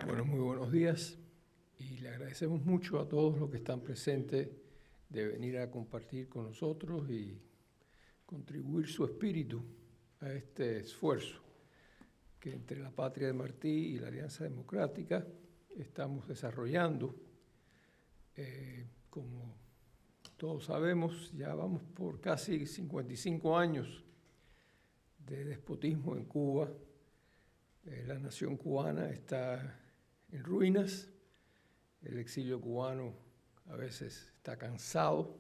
Bueno, muy buenos días y le agradecemos mucho a todos los que están presentes de venir a compartir con nosotros y contribuir su espíritu a este esfuerzo que entre la Patria de Martí y la Alianza Democrática estamos desarrollando. Como todos sabemos, ya vamos por casi 55 años de despotismo en Cuba. La nación cubana está en ruinas, el exilio cubano a veces está cansado,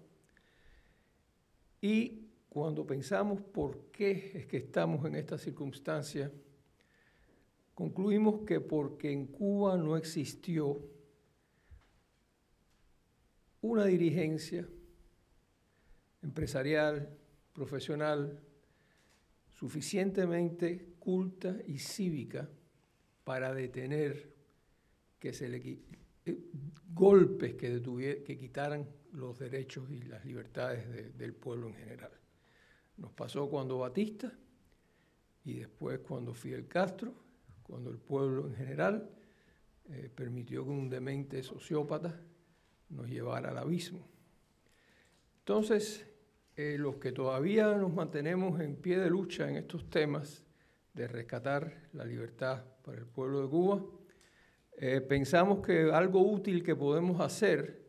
y cuando pensamos por qué es que estamos en esta circunstancia, concluimos que porque en Cuba no existió una dirigencia empresarial, profesional, suficientemente culta y cívica para detener que se le golpes que quitaran los derechos y las libertades del pueblo en general. Nos pasó cuando Batista y después cuando Fidel Castro, cuando el pueblo en general permitió que un demente sociópata nos llevara al abismo. Entonces, los que todavía nos mantenemos en pie de lucha en estos temas de rescatar la libertad para el pueblo de Cuba, pensamos que algo útil que podemos hacer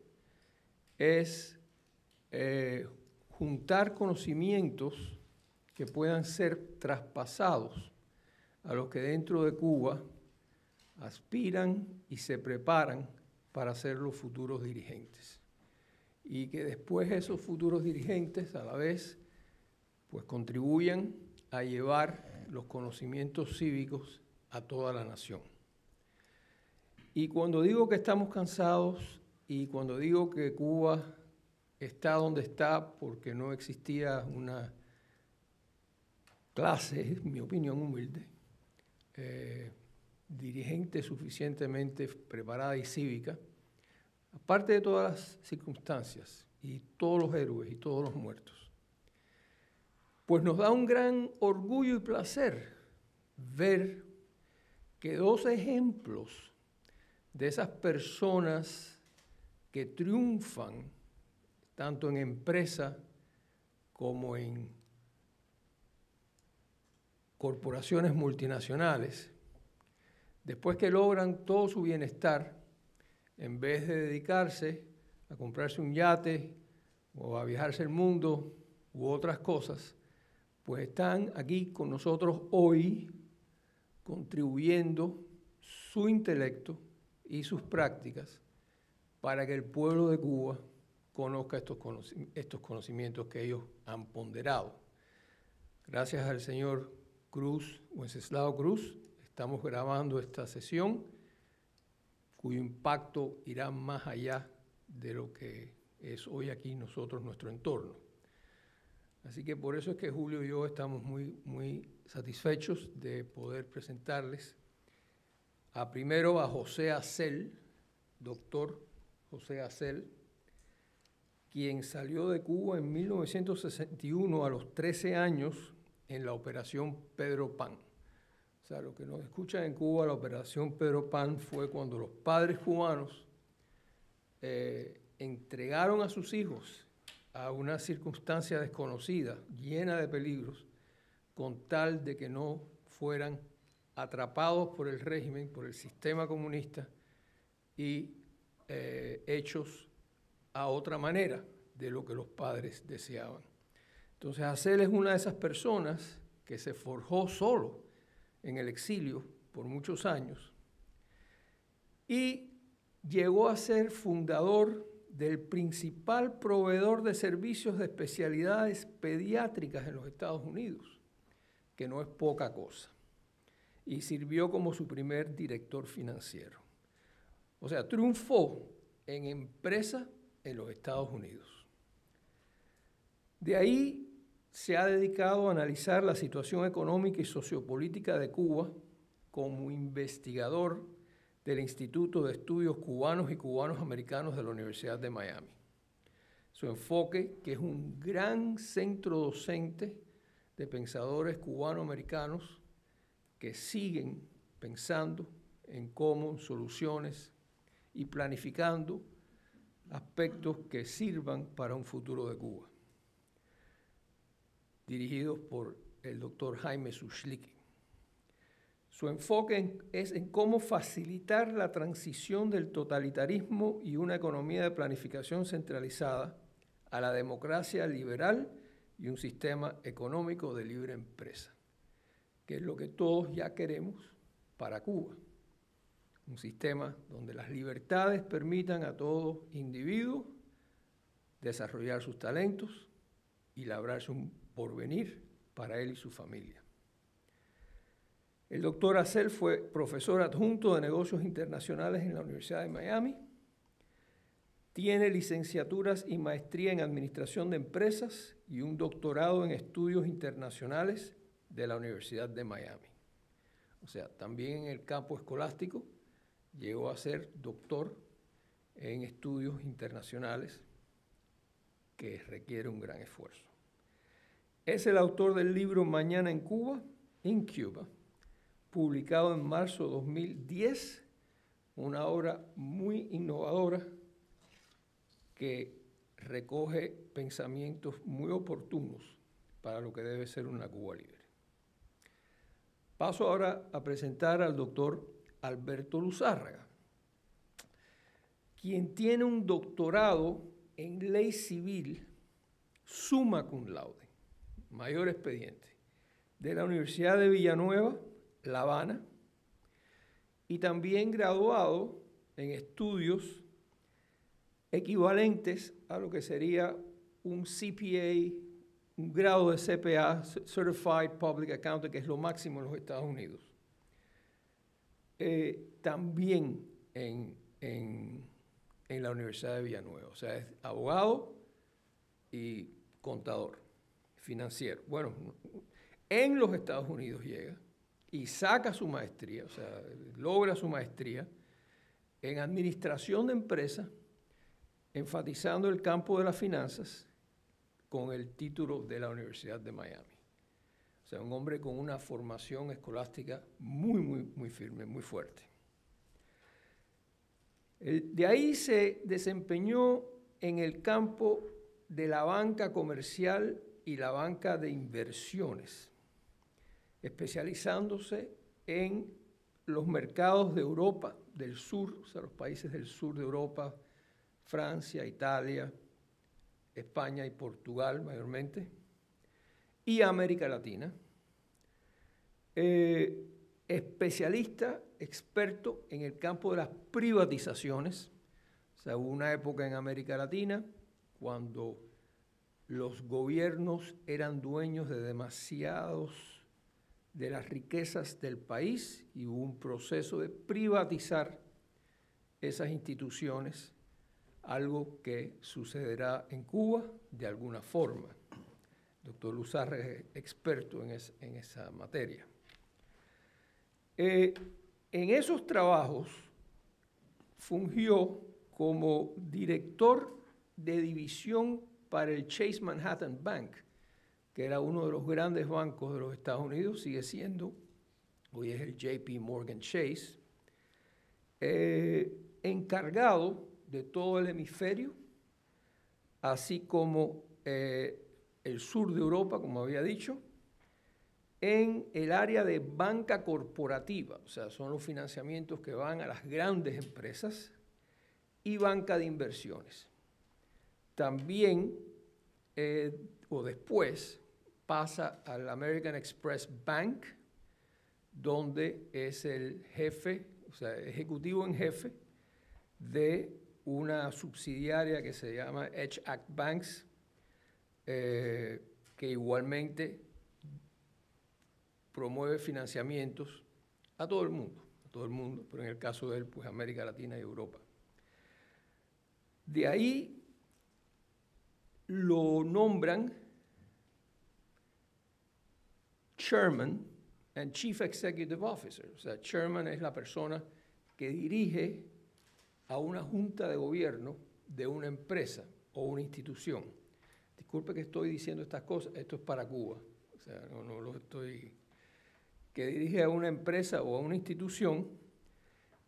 es juntar conocimientos que puedan ser traspasados a los que dentro de Cuba aspiran y se preparan para ser los futuros dirigentes. Y que después esos futuros dirigentes a la vez pues contribuyan a llevar los conocimientos cívicos a toda la nación. Y cuando digo que estamos cansados y cuando digo que Cuba está donde está porque no existía una clase, en mi opinión humilde, dirigente suficientemente preparada y cívica, aparte de todas las circunstancias y todos los héroes y todos los muertos, pues nos da un gran orgullo y placer ver que dos ejemplos de esas personas que triunfan tanto en empresa como en corporaciones multinacionales, después que logran todo su bienestar, en vez de dedicarse a comprarse un yate o a viajarse el mundo u otras cosas, pues están aquí con nosotros hoy contribuyendo su intelecto y sus prácticas para que el pueblo de Cuba conozca estos conocimientos que ellos han ponderado. Gracias al señor Cruz, Wenceslao Cruz, estamos grabando esta sesión, cuyo impacto irá más allá de lo que es hoy aquí nosotros, nuestro entorno. Así que por eso es que Julio y yo estamos muy satisfechos de poder presentarles primero a José Acel, doctor José Acel, quien salió de Cuba en 1961 a los 13 años en la Operación Pedro Pan. O sea, lo que nos escuchan en Cuba, la Operación Pedro Pan fue cuando los padres cubanos entregaron a sus hijos a una circunstancia desconocida, llena de peligros, con tal de que no fueran atrapados por el régimen, por el sistema comunista y hechos a otra manera de lo que los padres deseaban. Entonces, Acel es una de esas personas que se forjó solo en el exilio por muchos años y llegó a ser fundador del principal proveedor de servicios de especialidades pediátricas en los Estados Unidos, que no es poca cosa, y sirvió como su primer director financiero. O sea, triunfó en empresa en los Estados Unidos. De ahí se ha dedicado a analizar la situación económica y sociopolítica de Cuba como investigador del Instituto de Estudios Cubanos y Cubanos Americanos de la Universidad de Miami. Su enfoque, que es un gran centro docente de pensadores cubano-americanos que siguen pensando en cómo, soluciones y planificando aspectos que sirvan para un futuro de Cuba, dirigidos por el doctor Jaime Suchlicky. Su enfoque es en cómo facilitar la transición del totalitarismo y una economía de planificación centralizada a la democracia liberal y un sistema económico de libre empresa, que es lo que todos ya queremos para Cuba. Un sistema donde las libertades permitan a todo individuo desarrollar sus talentos y labrarse un porvenir para él y su familia. El doctor Acel fue profesor adjunto de negocios internacionales en la Universidad de Miami. Tiene licenciaturas y maestría en administración de empresas y un doctorado en estudios internacionales de la Universidad de Miami. O sea, también en el campo escolástico llegó a ser doctor en estudios internacionales, que requiere un gran esfuerzo. Es el autor del libro Mañana en Cuba, in Cuba, publicado en marzo de 2010, una obra muy innovadora que recoge pensamientos muy oportunos para lo que debe ser una Cuba libre. Paso ahora a presentar al doctor Alberto Luzárraga, quien tiene un doctorado en ley civil summa cum laude, mayor expediente, de la Universidad de Villanueva, La Habana, y también graduado en estudios equivalentes a lo que sería un CPA, un grado de CPA, Certified Public Accountant, que es lo máximo en los Estados Unidos. También en la Universidad de Villanueva, o sea, es abogado y contador financiero. Bueno, en los Estados Unidos llega y saca su maestría, o sea, logra su maestría en administración de empresas, enfatizando el campo de las finanzas con el título de la Universidad de Miami. O sea, un hombre con una formación escolástica muy firme, muy fuerte. De ahí se desempeñó en el campo de la banca comercial y la banca de inversiones, especializándose en los mercados de Europa del sur, o sea, los países del sur de Europa, Francia, Italia, España y Portugal mayormente, y América Latina. Especialista, experto en el campo de las privatizaciones. O sea, hubo una época en América Latina cuando los gobiernos eran dueños de demasiados de las riquezas del país y hubo un proceso de privatizar esas instituciones, algo que sucederá en Cuba de alguna forma. El doctor Luzárraga es experto en esa materia. En esos trabajos fungió como director de división para el Chase Manhattan Bank, que era uno de los grandes bancos de los Estados Unidos, sigue siendo, hoy es el JP Morgan Chase, encargado de todo el hemisferio, así como el sur de Europa, como había dicho, en el área de banca corporativa, o sea, son los financiamientos que van a las grandes empresas, y banca de inversiones. También, o después, pasa al American Express Bank, donde es el jefe, o sea, ejecutivo en jefe de una subsidiaria que se llama Edge Act Banks, que igualmente promueve financiamientos a todo el mundo, pero en el caso de él, pues América Latina y Europa. De ahí lo nombran Chairman and Chief Executive Officer. O sea, Chairman es la persona que dirige a una junta de gobierno de una empresa o una institución. Disculpe que estoy diciendo estas cosas, esto es para Cuba. O sea, no lo estoy... que dirige a una empresa o a una institución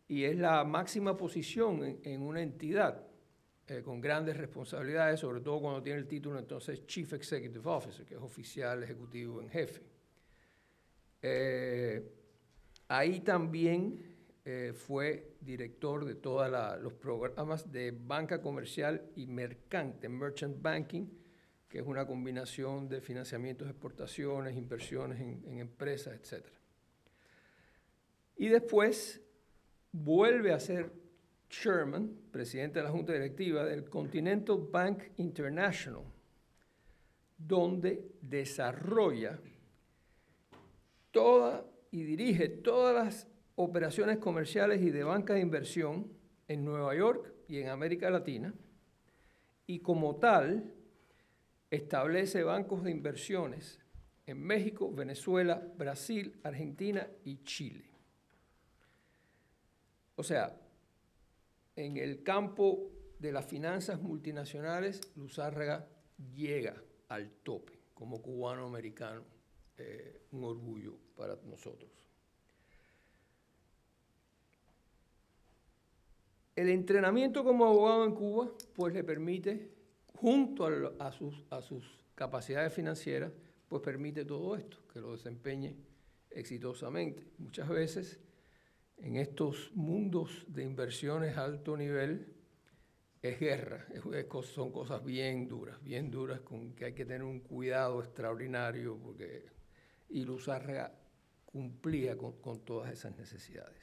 y es la máxima posición en una entidad con grandes responsabilidades, sobre todo cuando tiene el título entonces Chief Executive Officer, que es oficial ejecutivo en jefe. Ahí también fue director de todos los programas de banca comercial y mercante, Merchant Banking, que es una combinación de financiamientos, exportaciones, inversiones en empresas, etc. Y después vuelve a ser chairman, presidente de la Junta Directiva del Continental Bank International, donde desarrolla y dirige todas las operaciones comerciales y de banca de inversión en Nueva York y en América Latina, y como tal establece bancos de inversiones en México, Venezuela, Brasil, Argentina y Chile. O sea, en el campo de las finanzas multinacionales, Luzárraga llega al tope como cubano-americano, un orgullo para nosotros. El entrenamiento como abogado en Cuba pues le permite, junto a sus capacidades financieras, pues permite todo esto, que lo desempeñe exitosamente. Muchas veces en estos mundos de inversiones a alto nivel es guerra, son cosas bien duras con que hay que tener un cuidado extraordinario y Luzárraga cumplía con todas esas necesidades.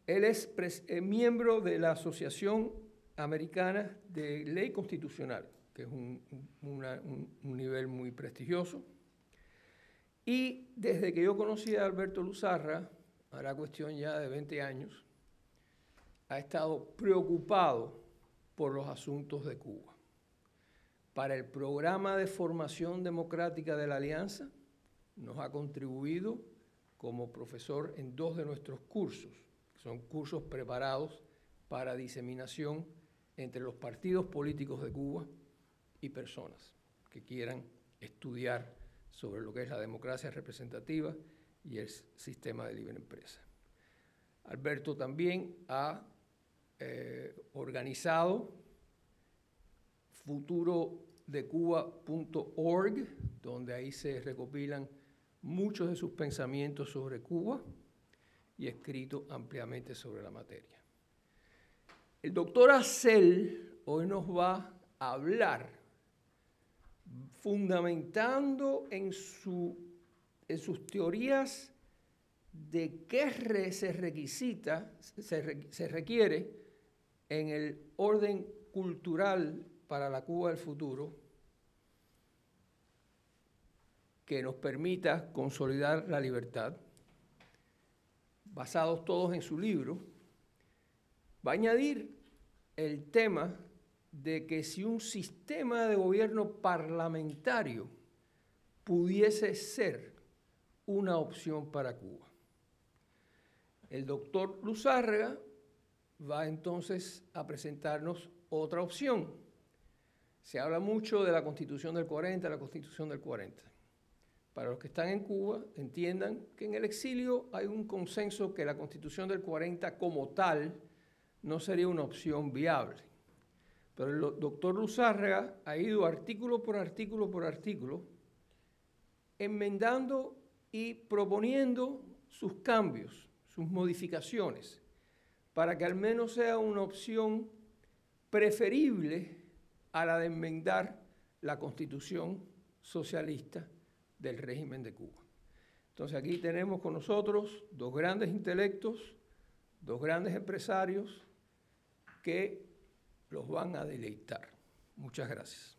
Él es miembro de la Asociación Americana de Ley Constitucional, que es un nivel muy prestigioso. Y desde que yo conocí a Alberto Luzárraga, hará cuestión ya de 20 años, ha estado preocupado por los asuntos de Cuba. Para el programa de formación democrática de la Alianza, nos ha contribuido como profesor en 2 de nuestros cursos, que son cursos preparados para diseminación entre los partidos políticos de Cuba y personas que quieran estudiar sobre lo que es la democracia representativa y el sistema de libre empresa. Alberto también ha organizado futurodecuba.org, donde ahí se recopilan muchos de sus pensamientos sobre Cuba y escrito ampliamente sobre la materia. El doctor Ascel hoy nos va a hablar fundamentando en sus teorías de qué se requiere en el orden cultural para la Cuba del futuro que nos permita consolidar la libertad, basados todos en su libro. Va a añadir el tema de que si un sistema de gobierno parlamentario pudiese ser una opción para Cuba. El doctor Luzárraga va entonces a presentarnos otra opción. Se habla mucho de la Constitución del 40, la Constitución del 40. Para los que están en Cuba, entiendan que en el exilio hay un consenso que la Constitución del 40 como tal no sería una opción viable. Pero el doctor Luzárraga ha ido artículo por artículo, enmendando y proponiendo sus cambios, sus modificaciones, para que al menos sea una opción preferible a la de enmendar la Constitución socialista del régimen de Cuba. Entonces aquí tenemos con nosotros 2 grandes intelectos, 2 grandes empresarios que los van a deleitar. Muchas gracias.